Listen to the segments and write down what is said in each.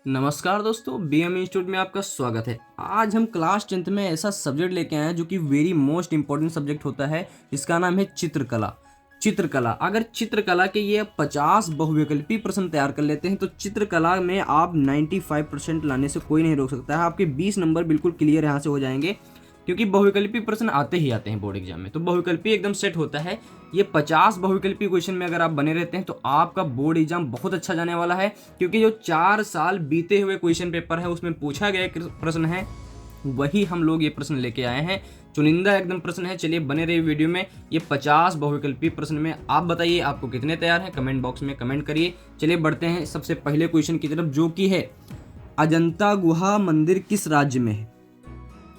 नमस्कार दोस्तों, BM institute में आपका स्वागत है। आज हम क्लास 10th में ऐसा सब्जेक्ट लेके आए हैं जो कि वेरी मोस्ट इंपॉर्टेंट सब्जेक्ट होता है, जिसका नाम है चित्रकला। चित्रकला, अगर चित्रकला के ये 50 बहुविकल्पी प्रश्न तैयार कर लेते हैं तो चित्रकला में आप 95% लाने से कोई नहीं रोक सकता है। आपके 20 नंबर बिल्कुल क्लियर यहाँ से हो जाएंगे, क्योंकि बहुविकल्पी प्रश्न आते ही आते हैं बोर्ड एग्जाम में। तो बहुविकल्पी एकदम सेट होता है। ये 50 बहुविकल्पी क्वेश्चन में अगर आप बने रहते हैं तो आपका बोर्ड एग्जाम बहुत अच्छा जाने वाला है, क्योंकि जो 4 साल बीते हुए क्वेश्चन पेपर है उसमें पूछा गया प्रश्न है, वही हम लोग ये प्रश्न लेके आए हैं। चुनिंदा एकदम प्रश्न है। चलिए बने रहिए वीडियो में। ये 50 बहुविकल्पी प्रश्न में आप बताइए आपको कितने तैयार हैं, कमेंट बॉक्स में कमेंट करिए। चलिए बढ़ते हैं सबसे पहले क्वेश्चन की तरफ, जो कि है अजंता गुहा मंदिर किस राज्य में है।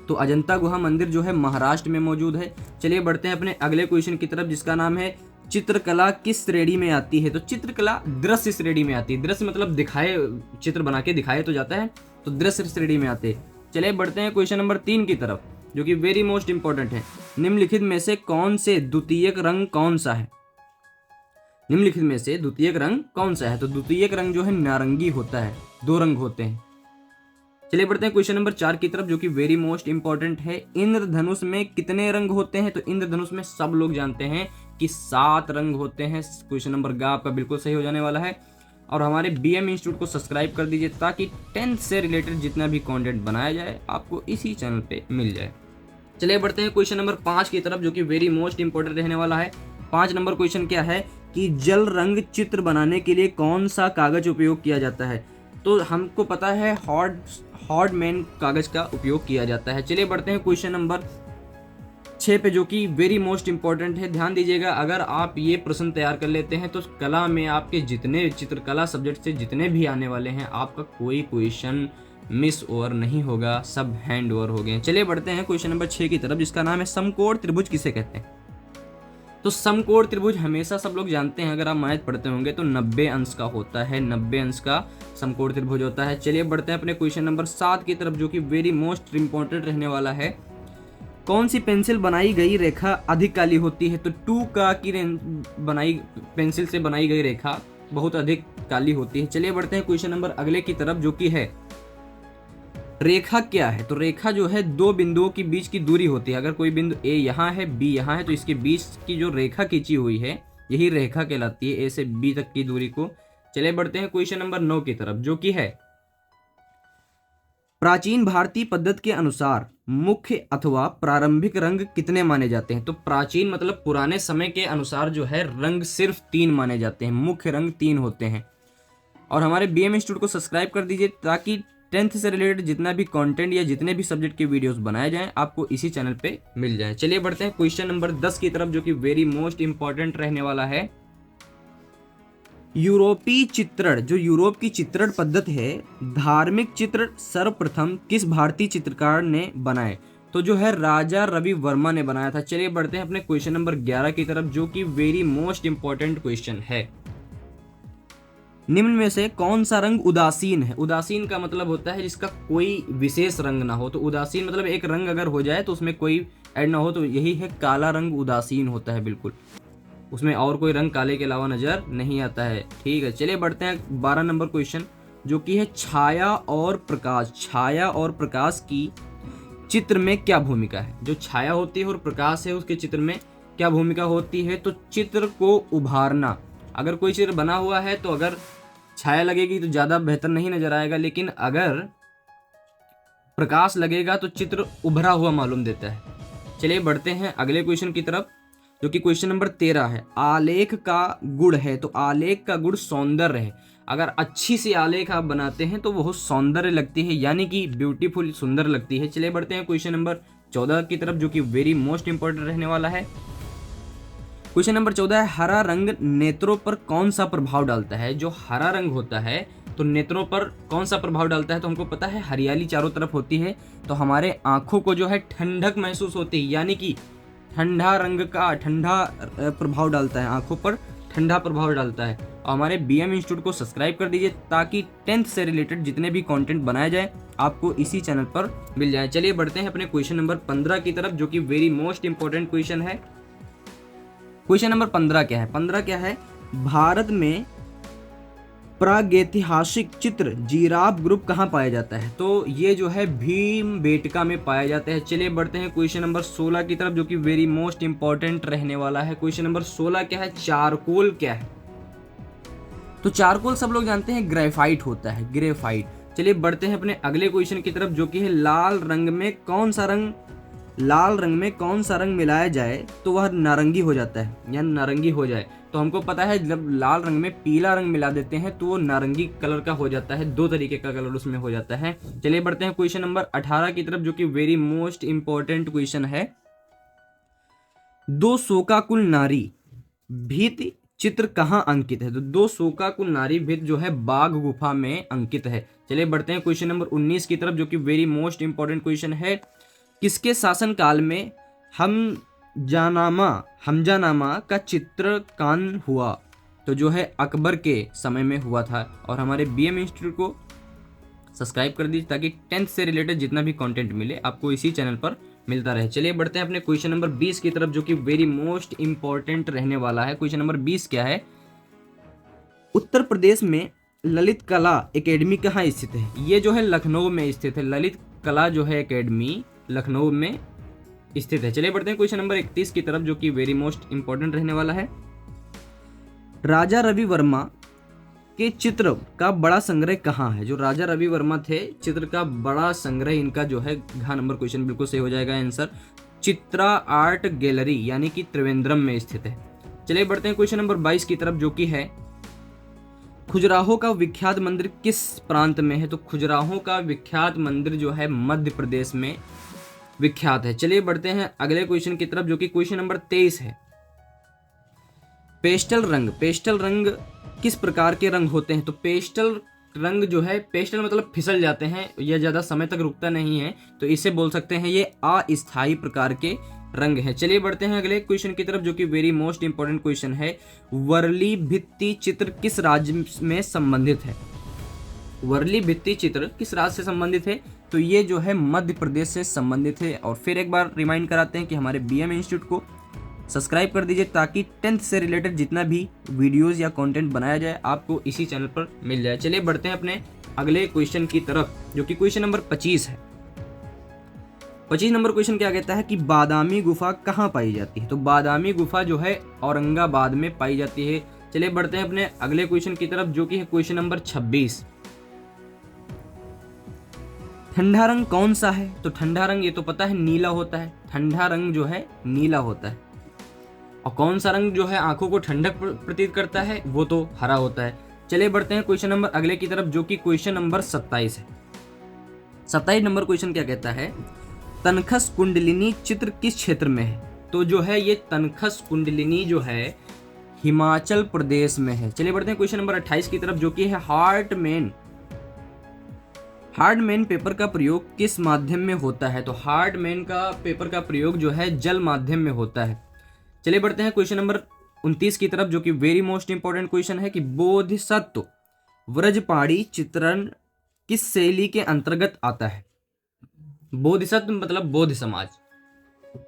तो अजंता गुहा मंदिर जो है महाराष्ट्र में मौजूद है। चलिए बढ़ते हैं अपने अगले क्वेश्चन की तरफ, जिसका नाम है चित्रकला किस श्रेणी में आती है। तो चित्रकला दृश्य श्रेणी में आती है। दृश्य मतलब दिखाए, चित्र बना के दिखाए तो जाता है, तो दृश्य श्रेणी में आते हैं। चलिए बढ़ते हैं क्वेश्चन नंबर 3 की तरफ, जो कि वेरी मोस्ट इंपॉर्टेंट है। निम्नलिखित में से कौन से द्वितीयक रंग कौन सा है। निम्नलिखित में से द्वितीयक रंग कौन सा है। तो द्वितीयक रंग जो है नारंगी होता है, 2 रंग होते हैं। चलिए बढ़ते हैं क्वेश्चन नंबर 4 की तरफ, जो कि वेरी मोस्ट इंपॉर्टेंट है। इंद्रधनुष में कितने रंग होते हैं। तो इंद्रधनुष में सब लोग जानते हैं कि 7 रंग होते हैं। क्वेश्चन नंबर ग आपका बिल्कुल सही हो जाने वाला है। और हमारे बीएम इंस्टीट्यूट को सब्सक्राइब कर दीजिए, ताकि 10th से रिलेटेड जितना भी कंटेंट बनाया जाए आपको इसी चैनल पे मिल जाए। चलिए बढ़ते हैं क्वेश्चन नंबर 5 की तरफ, जो कि वेरी मोस्ट इंपॉर्टेंट रहने वाला है। 5 नंबर क्वेश्चन क्या है कि जल रंग चित्र बनाने के लिए कौन सा कागज उपयोग किया जाता है। तो हमको पता है हॉट मैन कागज का उपयोग किया जाता है। चलिए बढ़ते हैं क्वेश्चन नंबर 6 पे, जो कि वेरी मोस्ट इंपॉर्टेंट है। ध्यान दीजिएगा, अगर आप ये प्रश्न तैयार कर लेते हैं तो कला में आपके जितने चित्रकला सब्जेक्ट से जितने भी आने वाले हैं, आपका कोई क्वेश्चन मिस ओवर नहीं होगा, सब हैंड ओवर हो गए। चलिए बढ़ते हैं क्वेश्चन नंबर 6 की तरफ, जिसका नाम है समकोण त्रिभुज किसे कहते हैं। तो समकोण त्रिभुज हमेशा सब लोग जानते हैं, अगर आप मैथ पढ़ते होंगे तो 90 अंश का होता है, 90 अंश का समकोण त्रिभुज होता है। चलिए बढ़ते हैं अपने क्वेश्चन नंबर 7 की तरफ, जो कि वेरी मोस्ट इंपॉर्टेंट रहने वाला है। कौन सी पेंसिल बनाई गई रेखा अधिक काली होती है। तो 2 का की बनाई पेंसिल से बनाई गई रेखा बहुत अधिक काली होती है। चलिए बढ़ते हैं क्वेश्चन नंबर अगले की तरफ, जो कि है रेखा क्या है। तो रेखा जो है 2 बिंदुओं के बीच की दूरी होती है। अगर कोई बिंदु ए यहाँ है, बी यहाँ है, तो इसके बीच की जो रेखा खींची हुई है यही रेखा कहलाती है, ए से बी तक की दूरी को। चलिए बढ़ते हैं क्वेश्चन नंबर 9 की तरफ, जो कि है प्राचीन भारतीय पद्धति के अनुसार मुख्य अथवा प्रारंभिक रंग कितने माने जाते हैं। तो प्राचीन मतलब पुराने समय के अनुसार जो है रंग सिर्फ 3 माने जाते हैं, मुख्य रंग 3 होते हैं। और हमारे बीएम इंस्टीट्यूट को सब्सक्राइब कर दीजिए, ताकि 10th से रिलेटेड जितना भी कंटेंट या जितने भी सब्जेक्ट के वीडियोस बनाए जाएं आपको इसी चैनल पे मिल जाए। चलिए बढ़ते हैं क्वेश्चन नंबर 10 की तरफ, जो कि वेरी मोस्ट इंपॉर्टेंट रहने वाला है। यूरोपीय चित्रण, जो यूरोप की चित्रण पद्धति है, धार्मिक चित्र सर्वप्रथम किस भारतीय चित्रकार ने बनाए। तो जो है राजा रवि वर्मा ने बनाया था। चलिए बढ़ते हैं अपने क्वेश्चन नंबर 11 की तरफ, जो कि वेरी मोस्ट इंपॉर्टेंट क्वेश्चन है। निम्न में से कौन सा रंग उदासीन है। उदासीन का मतलब होता है जिसका कोई विशेष रंग ना हो। तो उदासीन मतलब एक रंग अगर हो जाए तो उसमें कोई ऐड ना हो, तो यही है काला रंग उदासीन होता है, बिल्कुल उसमें और कोई रंग काले के अलावा नजर नहीं आता है। ठीक है, चलिए बढ़ते हैं 12 नंबर क्वेश्चन, जो कि है छाया और प्रकाश। छाया और प्रकाश की चित्र में क्या भूमिका है। जो छाया होती है और प्रकाश है उसके चित्र में क्या भूमिका होती है। तो चित्र को उभारना, अगर कोई चित्र बना हुआ है तो अगर छाया लगेगी तो ज्यादा बेहतर नहीं नजर आएगा, लेकिन अगर प्रकाश लगेगा तो चित्र उभरा हुआ मालूम देता है। चलिए बढ़ते हैं अगले क्वेश्चन की तरफ, जो कि क्वेश्चन नंबर 13 है। आलेख का गुण है। तो आलेख का गुण सौंदर्य है। अगर अच्छी सी आलेख आप बनाते हैं तो वो सौंदर्य लगती है, यानी कि ब्यूटीफुल, सुंदर लगती है। चलिए बढ़ते हैं क्वेश्चन नंबर 14 की तरफ, जो कि वेरी मोस्ट इंपॉर्टेंट रहने वाला है। क्वेश्चन नंबर 14 है, हरा रंग नेत्रों पर कौन सा प्रभाव डालता है। जो हरा रंग होता है तो नेत्रों पर कौन सा प्रभाव डालता है। तो हमको पता है हरियाली चारों तरफ होती है, तो हमारे आंखों को जो है ठंडक महसूस होती है, यानी कि ठंडा रंग का ठंडा प्रभाव डालता है, आंखों पर ठंडा प्रभाव डालता है। और हमारे बीएम इंस्टीट्यूट को सब्सक्राइब कर दीजिए, ताकि 10th से रिलेटेड जितने भी कंटेंट बनाया जाए आपको इसी चैनल पर मिल जाए। चलिए बढ़ते हैं अपने क्वेश्चन नंबर 15 की तरफ, जो कि वेरी मोस्ट इंपॉर्टेंट क्वेश्चन है। क्वेश्चन नंबर 15 क्या है। 15 क्या है, भारत में प्रागैतिहासिक चित्र जिराफ ग्रुप कहाँ पाया जाता है? तो ये जो है भीमबेटका में पाया जाता है। चलिए बढ़ते हैं क्वेश्चन नंबर 16 की तरफ, जो कि वेरी मोस्ट इंपॉर्टेंट रहने वाला है। क्वेश्चन नंबर 16 क्या है? चारकोल क्या है? तो चारकोल सब लोग जानते हैं ग्रेफाइट होता है, ग्रेफाइट। चलिए बढ़ते हैं अपने अगले क्वेश्चन की तरफ, जो कि है लाल रंग में कौन सा रंग मिलाया जाए तो वह नारंगी हो जाता है या नारंगी हो जाए? तो हमको पता है जब लाल रंग में पीला रंग मिला देते हैं तो वो नारंगी कलर का हो जाता है। दो तरीके का कलर उसमें हो जाता है। चलिए बढ़ते हैं क्वेश्चन नंबर 18 की तरफ, जो कि वेरी मोस्ट इंपॉर्टेंट क्वेश्चन है। दो शोकाकुल नारी भित्ति चित्र कहाँ अंकित है? तो दो शोकाकुल नारी भित्ति जो है बाघ गुफा में अंकित है। चलिए बढ़ते हैं क्वेश्चन नंबर 19 की तरफ, जो कि वेरी मोस्ट इंपॉर्टेंट क्वेश्चन है। किसके शासन काल में हमजानामा का चित्रकान हुआ? तो जो है अकबर के समय में हुआ था। और हमारे बीएम इंस्टीट्यूट को सब्सक्राइब कर दीजिए ताकि 10th से रिलेटेड जितना भी कंटेंट मिले आपको इसी चैनल पर मिलता रहे। चलिए बढ़ते हैं अपने क्वेश्चन नंबर 20 की तरफ, जो कि वेरी मोस्ट इंपॉर्टेंट रहने वाला है। क्वेश्चन नंबर 20 क्या है? उत्तर प्रदेश में ललित कला एकेडमी कहाँ स्थित है? ये जो है लखनऊ में स्थित है। ललित कला जो है एकेडमी लखनऊ में स्थित है। चलिए बढ़ते हैं क्वेश्चन नंबर 31 की तरफ, जो कि वेरी मोस्ट इंपॉर्टेंट रहने वाला है। राजा रवि वर्मा के चित्र का बड़ा संग्रह कहाँ है? जो राजा रवि वर्मा थे, चित्र का बड़ा संग्रह इनका जो है, घ नंबर क्वेश्चन बिल्कुल सही हो जाएगा आंसर, चित्रा आर्ट गैलरी यानी कि त्रिवेंद्रम में स्थित है। चलिए बढ़ते हैं क्वेश्चन नंबर 22 की तरफ, जो कि है खजुराहो का विख्यात मंदिर किस प्रांत में है? तो खजुराहो का विख्यात मंदिर जो है मध्य प्रदेश में विख्यात है। चलिए बढ़ते हैं अगले क्वेश्चन की तरफ, जो कि क्वेश्चन नंबर 23 है। पेस्टल रंग किस प्रकार के रंग होते हैं? तो पेस्टल रंग जो है, पेस्टल मतलब फिसल जाते हैं, यह ज्यादा समय तक रुकता नहीं है, तो इसे बोल सकते हैं ये अस्थायी प्रकार के रंग है। चलिए बढ़ते हैं अगले क्वेश्चन की तरफ, जो कि वेरी मोस्ट इंपॉर्टेंट क्वेश्चन है। वर्ली भित्ति चित्र किस राज्य में संबंधित है? वर्ली भित्ति चित्र किस राज्य से संबंधित है? तो ये जो है मध्य प्रदेश से संबंधित है। और फिर एक बार रिमाइंड कराते हैं कि हमारे बीएम इंस्टीट्यूट को सब्सक्राइब कर दीजिए ताकि 10th से रिलेटेड जितना भी वीडियोस या कंटेंट बनाया जाए आपको इसी चैनल पर मिल जाए। चलिए बढ़ते हैं अपने अगले क्वेश्चन की तरफ, जो कि क्वेश्चन नंबर 25 है। 25 नंबर क्वेश्चन क्या कहता है कि बादामी गुफा कहाँ पाई जाती है? तो बादामी गुफा जो है औरंगाबाद में पाई जाती है। चलिए बढ़ते हैं अपने अगले क्वेश्चन की तरफ, जो कि है क्वेश्चन नंबर 26। ठंडा रंग कौन सा है? तो ठंडा रंग ये तो पता है नीला होता है। ठंडा रंग जो है नीला होता है। और कौन सा रंग जो है आंखों को ठंडक प्रतीत करता है? वो तो हरा होता है। चलिए बढ़ते हैं क्वेश्चन नंबर अगले की तरफ, जो कि क्वेश्चन नंबर 27 है। 27 नंबर क्वेश्चन क्या कहता है? तनखस कुंडलिनी चित्र किस क्षेत्र में है? तो जो है ये तनखस कुंडलिनी जो है हिमाचल प्रदेश में है। चलिए बढ़ते हैं क्वेश्चन नंबर 28 की तरफ, जो कि है हार्डमैन पेपर का प्रयोग किस माध्यम में होता है? तो हार्डमैन का पेपर का प्रयोग जो है जल माध्यम में होता है। चलिए बढ़ते हैं क्वेश्चन नंबर 29 की तरफ, जो कि वेरी मोस्ट इंपॉर्टेंट क्वेश्चन है कि बोधिसत्व व्रजपाणी चित्रण किस शैली के अंतर्गत आता है? बोधिसत्व मतलब बोध समाज,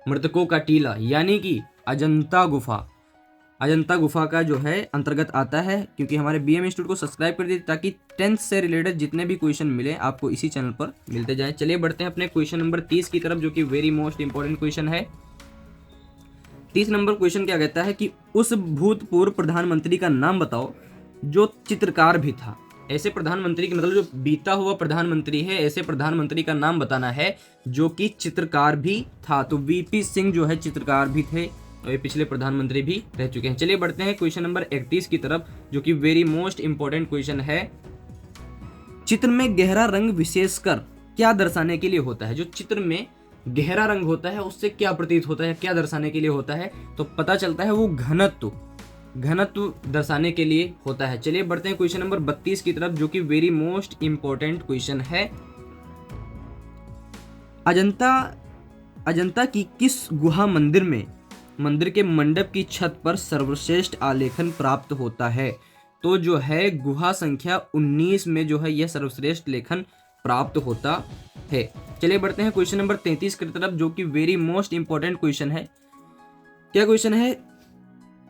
मृतकों का टीला यानी कि अजंता गुफा का जो है अंतर्गत आता है। क्योंकि हमारे बीएम इंस्टीट्यूट को सब्सक्राइब कर दीजिए ताकि 10th से रिलेटेड जितने भी क्वेश्चन मिले आपको इसी चैनल पर मिलते जाएं। चलिए बढ़ते हैं अपने क्वेश्चन नंबर 30 की तरफ, जो कि वेरी मोस्ट इंपॉर्टेंट क्वेश्चन है। 30 नंबर क्वेश्चन क्या कहता है कि उस भूतपूर्व प्रधानमंत्री का नाम बताओ जो चित्रकार भी था। ऐसे प्रधानमंत्री की मतलब जो बीता हुआ प्रधानमंत्री है, ऐसे प्रधानमंत्री का नाम बताना है जो कि चित्रकार भी था। तो वीपी सिंह जो है चित्रकार भी थे और ये पिछले प्रधानमंत्री भी रह चुके हैं। चलिए बढ़ते हैं क्वेश्चन नंबर 31 की तरफ, जो कि वेरी मोस्ट इंपॉर्टेंट क्वेश्चन है। चित्र में गहरा रंग विशेषकर क्या दर्शाने के लिए होता है? जो चित्र में गहरा रंग होता है उससे क्या प्रतीत होता है, क्या दर्शाने के लिए होता है? तो पता चलता है वो घनत्व दर्शाने के लिए होता है। चलिए बढ़ते हैं क्वेश्चन नंबर 32 की तरफ, जो कि वेरी मोस्ट इंपॉर्टेंट क्वेश्चन है। अजंता की किस गुहा मंदिर के मंडप की छत पर सर्वश्रेष्ठ आलेखन प्राप्त होता है? तो जो है गुहा संख्या 19 में जो है यह सर्वश्रेष्ठ लेखन प्राप्त होता है। चलिए बढ़ते हैं क्वेश्चन नंबर 33 की तरफ, जो कि वेरी मोस्ट इंपॉर्टेंट क्वेश्चन है। क्या क्वेश्चन है?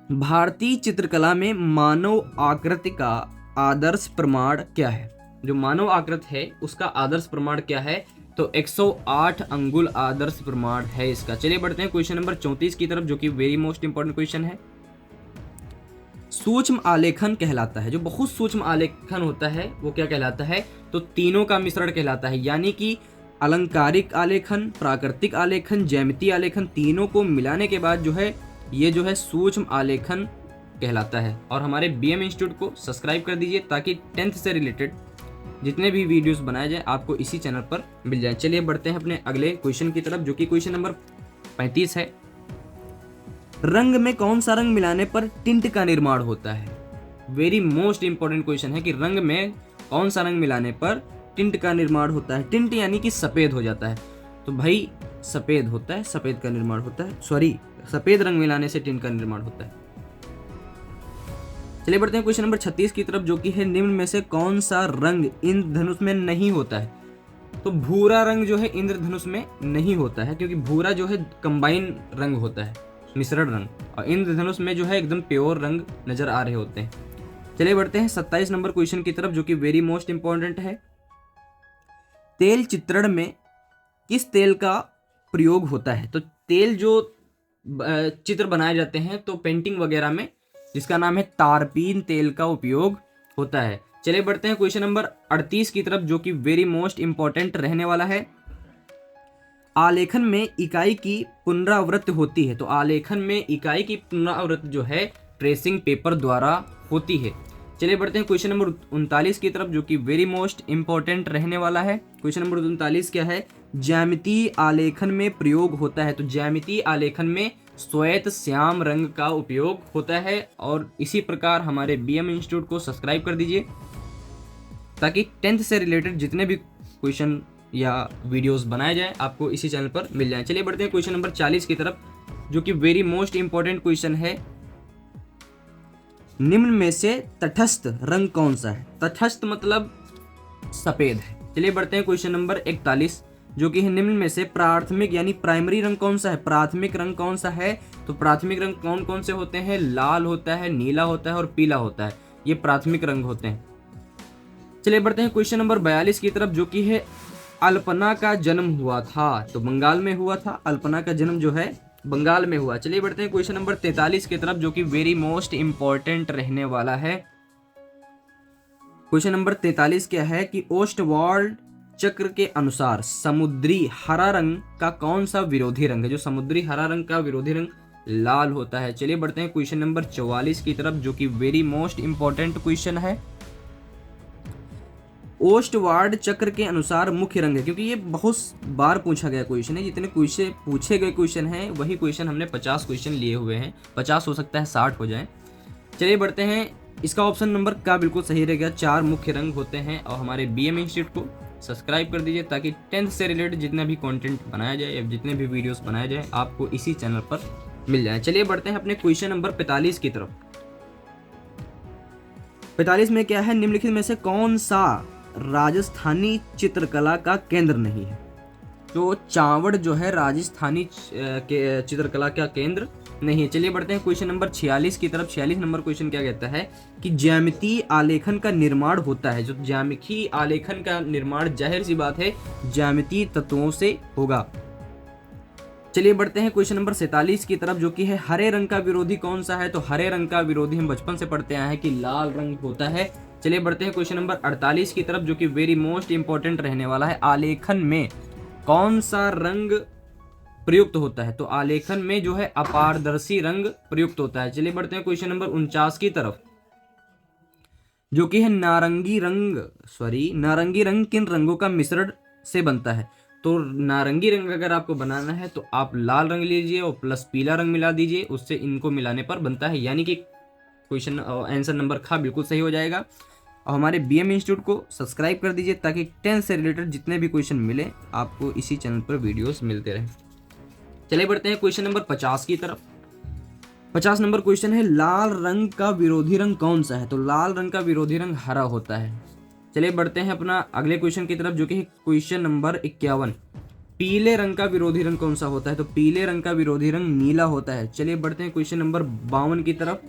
भारतीय चित्रकला में मानव आकृति का आदर्श प्रमाण क्या है? जो मानव आकृति है उसका आदर्श प्रमाण क्या है? तो 108 अंगुल आदर्श प्रमाण है इसका। चलिए बढ़ते हैं क्वेश्चन नंबर 34 की तरफ, जो कि वेरी मोस्ट इंपॉर्टेंट क्वेश्चन है। सूक्ष्म आलेखन कहलाता है, जो बहुत सूक्ष्म आलेखन होता है वो क्या कहलाता है? तो तीनों का मिश्रण कहलाता है, यानी कि अलंकारिक आलेखन, प्राकृतिक आलेखन, ज्यामितीय आलेखन, तीनों को मिलाने के बाद जो है ये जो है सूक्ष्म आलेखन कहलाता है। और हमारे बीएम इंस्टीट्यूट को सब्सक्राइब कर दीजिए ताकि 10th से रिलेटेड जितने भी वीडियोस बनाए जाए आपको इसी चैनल पर मिल जाए। चलिए बढ़ते हैं अपने अगले क्वेश्चन की तरफ, जो कि क्वेश्चन नंबर 35 है। रंग में कौन सा रंग मिलाने पर टिंट का निर्माण होता है? वेरी मोस्ट इंपॉर्टेंट क्वेश्चन है कि रंग में कौन सा रंग मिलाने पर टिंट का निर्माण होता है। टिंट यानी कि सफेद हो जाता है, तो भाई सफेद होता है, सफेद का निर्माण होता है, सॉरी सफेद रंग मिलाने से टिंट का निर्माण होता है। चलिए बढ़ते हैं क्वेश्चन नंबर 36 की तरफ, जो कि है निम्न में से कौन सा रंग इंद्रधनुष में नहीं होता है? तो भूरा रंग जो है इंद्रधनुष में नहीं होता है, क्योंकि भूरा जो है कंबाइन रंग होता है, मिश्रण रंग, और इंद्रधनुष में जो है एकदम प्योर रंग नजर आ रहे होते हैं। चलिए बढ़ते हैं 27 नंबर क्वेश्चन की तरफ, जो कि वेरी मोस्ट इंपॉर्टेंट है। तेल चित्रण में किस तेल का प्रयोग होता है? तो तेल जो चित्र बनाए जाते हैं तो पेंटिंग वगैरह में, जिसका नाम है तारपीन तेल का उपयोग होता है। चलिए बढ़ते हैं क्वेश्चन नंबर 38 की तरफ, जो कि वेरी मोस्ट इंपॉर्टेंट रहने वाला है। आलेखन में इकाई की पुनरावृत्ति होती है, तो आलेखन में इकाई की पुनरावृत्ति जो है ट्रेसिंग पेपर द्वारा होती है। चलिए बढ़ते हैं क्वेश्चन नंबर 39 की तरफ, जो कि वेरी मोस्ट इंपॉर्टेंट रहने वाला है। क्वेश्चन नंबर 39 क्या है? ज्यामितीय आलेखन में प्रयोग होता है, तो ज्यामितीय आलेखन में श्वेत श्याम रंग का उपयोग होता है। और इसी प्रकार हमारे बीएम इंस्टीट्यूट को सब्सक्राइब कर दीजिए ताकि 10th से रिलेटेड जितने भी क्वेश्चन या वीडियोस बनाए जाए आपको इसी चैनल पर मिल जाए। चलिए बढ़ते हैं क्वेश्चन नंबर 40 की तरफ, जो कि वेरी मोस्ट इंपॉर्टेंट क्वेश्चन है। निम्न में से तटस्थ रंग कौन सा है? तटस्थ मतलब सफेद है। चलिए बढ़ते हैं क्वेश्चन नंबर 41, जो कि है निम्न में से प्राथमिक यानी प्राइमरी रंग कौन सा है? प्राथमिक रंग कौन सा है? तो प्राथमिक रंग कौन कौन से होते हैं? लाल होता है, नीला होता है और पीला होता है, ये प्राथमिक रंग होते हैं। चलिए बढ़ते हैं क्वेश्चन नंबर 42 की तरफ, जो कि है अल्पना का जन्म हुआ था, तो बंगाल में हुआ था। अल्पना का जन्म जो है बंगाल में हुआ। चलिए बढ़ते हैं क्वेश्चन नंबर 43 की तरफ, जो कि वेरी मोस्ट इंपॉर्टेंट रहने वाला है। क्वेश्चन नंबर 43 क्या है कि ओस्टवाल्ड चक्र के अनुसार समुद्री हरा रंग का कौन सा विरोधी रंग है? जो समुद्री हरा रंग का विरोधी रंग लाल होता है। चलिए बढ़ते हैं क्वेश्चन नंबर 44 की तरफ, जो कि वेरी मोस्ट इंपॉर्टेंट क्वेश्चन है। ओस्टवार्ड चक्र के अनुसार मुख्य रंग है, क्योंकि ये बहुत बार पूछा गया क्वेश्चन है। जितने क्वेश्चन पूछे गए क्वेश्चन हैं वही क्वेश्चन हमने 50 क्वेश्चन लिए हुए हैं, 50 हो सकता है 60 हो जाए। चलिए बढ़ते हैं, इसका ऑप्शन नंबर का बिल्कुल सही रहेगा, 4 मुख्य रंग होते हैं। और हमारे बीएम इंस्टीट्यूट को सब्सक्राइब कर दीजिए ताकि 10th से रिलेटेड जितना भी कंटेंट बनाया जाए या जितने भी वीडियोस बनाया जाए आपको इसी चैनल पर मिल जाए। चलिए बढ़ते हैं अपने क्वेश्चन नंबर 45 की तरफ। 45 में क्या है? निम्नलिखित में से कौन सा राजस्थानी चित्रकला का केंद्र नहीं है? तो चावड़ जो है राजस्थानी चित्रकला का केंद्र नहीं है। चलिए बढ़ते हैं क्वेश्चन नंबर 46 की तरफ। 46 नंबर क्वेश्चन क्या कहता है कि ज्यामितीय आलेखन का निर्माण होता है। जो ज्यामितीय आलेखन का निर्माण जाहिर सी बात है ज्यामितीय तत्वों से होगा। चलिए बढ़ते हैं क्वेश्चन नंबर 47 की तरफ, जो कि है हरे रंग का विरोधी कौन सा है? तो हरे रंग का विरोधी हम बचपन से पढ़ते आए हैं कि लाल रंग होता है। चलिए बढ़ते हैं क्वेश्चन नंबर 48 की तरफ, जो कि वेरी मोस्ट इंपॉर्टेंट रहने वाला है। आलेखन में कौन सा रंग प्रयुक्त होता है? तो आलेखन में जो है अपारदर्शी रंग प्रयुक्त होता है। चलिए बढ़ते हैं क्वेश्चन नंबर 49 की तरफ, जो कि है नारंगी रंग किन रंगों का मिश्रण से बनता है? तो नारंगी रंग अगर आपको बनाना है तो आप लाल रंग लीजिए और प्लस पीला रंग मिला दीजिए, उससे इनको मिलाने पर बनता है। यानी कि क्वेश्चन आंसर नंबर खा बिल्कुल सही हो जाएगा। और हमारे बीएम इंस्टीट्यूट को सब्सक्राइब कर दीजिए ताकि 10 से रिलेटेड जितने भी क्वेश्चन मिले आपको इसी चैनल पर वीडियोस मिलते रहे। चलिए बढ़ते हैं क्वेश्चन नंबर 50 की तरफ। 50 नंबर क्वेश्चन है, लाल रंग का विरोधी रंग कौन सा है? तो लाल रंग का विरोधी रंग हरा होता है। चलिए बढ़ते हैं अपना अगले क्वेश्चन की तरफ, जो कि क्वेश्चन नंबर 51। पीले रंग का विरोधी रंग कौन सा होता है? तो पीले रंग का विरोधी रंग नीला होता है। चलिए बढ़ते हैं क्वेश्चन नंबर 52 की तरफ।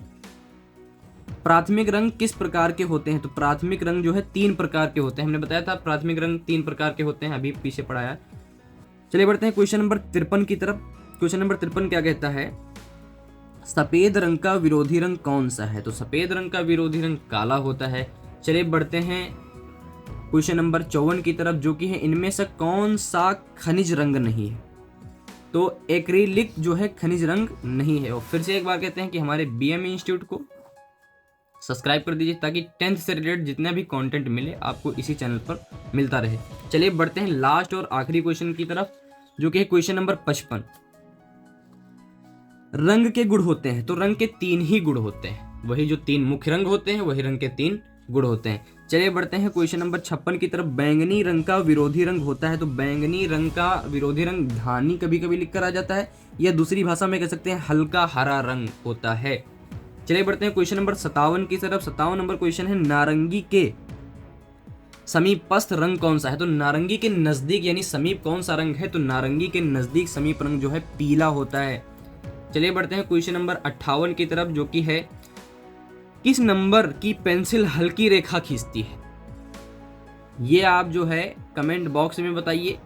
प्राथमिक रंग किस प्रकार के होते हैं? तो प्राथमिक रंग जो है 3 प्रकार के होते हैं, हमने बताया था प्राथमिक रंग 3 प्रकार के होते हैं, अभी पीछे पढ़ाया। चलिए बढ़ते हैं क्वेश्चन नंबर 53 की तरफ। क्वेश्चन नंबर 53 क्या कहता है? सफेद रंग का विरोधी रंग कौन सा है? तो सफेद रंग का विरोधी रंग काला होता है। चलिए बढ़ते हैं क्वेश्चन नंबर 54 की तरफ, जो कि है इनमें से कौन सा खनिज रंग नहीं है? तो एक्रिलिक जो है खनिज रंग नहीं है। और फिर से एक बार कहते हैं कि हमारे बीएम इंस्टीट्यूट को सब्सक्राइब कर दीजिए ताकि 10th से रिलेटेड जितना भी कंटेंट मिले आपको इसी चैनल पर मिलता रहे। चलिए बढ़ते हैं लास्ट और आखिरी क्वेश्चन की तरफ, जो कि है क्वेश्चन नंबर 55। रंग के गुण होते हैं, तो रंग के 3 ही गुण होते हैं, वही जो 3 मुख्य रंग होते हैं वही रंग के 3 गुण होते हैं। चलिए बढ़ते हैं क्वेश्चन नंबर 56 की तरफ। बैंगनी रंग का विरोधी रंग होता है, तो बैंगनी रंग का विरोधी रंग धानी कभी कभी लिखकर आ जाता है, या दूसरी भाषा में कह सकते हैं हल्का हरा रंग होता है। चलिए बढ़ते हैं क्वेश्चन नंबर 57 की तरफ। 57 नंबर क्वेश्चन है, नारंगी के समीपस्थ रंग कौन सा है? तो नारंगी के नजदीक यानी समीप कौन सा रंग है? तो नारंगी के नजदीक समीप रंग जो है पीला होता है। चलिए बढ़ते हैं क्वेश्चन नंबर 58 की तरफ, जो कि है किस नंबर की पेंसिल हल्की रेखा खींचती है? ये आप जो है कमेंट बॉक्स में बताइए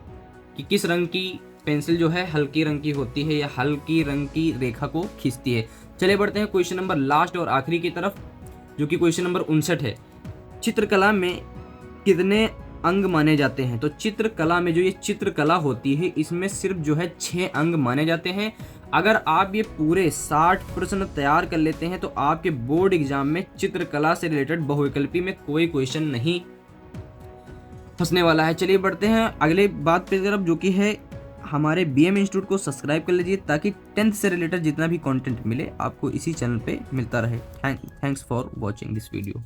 कि किस रंग की पेंसिल जो है हल्की रंग की होती है या हल्की रंग की रेखा को खींचती है। चलिए बढ़ते हैं क्वेश्चन नंबर लास्ट और आखिरी की तरफ, जो कि क्वेश्चन नंबर 59 है। चित्रकला में कितने अंग माने जाते हैं? तो चित्रकला में जो ये चित्रकला होती है इसमें सिर्फ जो है 6 अंग माने जाते हैं। अगर आप ये पूरे 60 प्रश्न तैयार कर लेते हैं तो आपके बोर्ड एग्जाम में चित्रकला से रिलेटेड बहुविकल्पी में कोई क्वेश्चन नहीं फंसने वाला है। चलिए बढ़ते हैं अगले बात पे तरफ, जो कि है हमारे बीएम इंस्टीट्यूट को सब्सक्राइब कर लीजिए ताकि 10th से रिलेटेड जितना भी कंटेंट मिले आपको इसी चैनल पे मिलता रहे। Thanks for watching this video.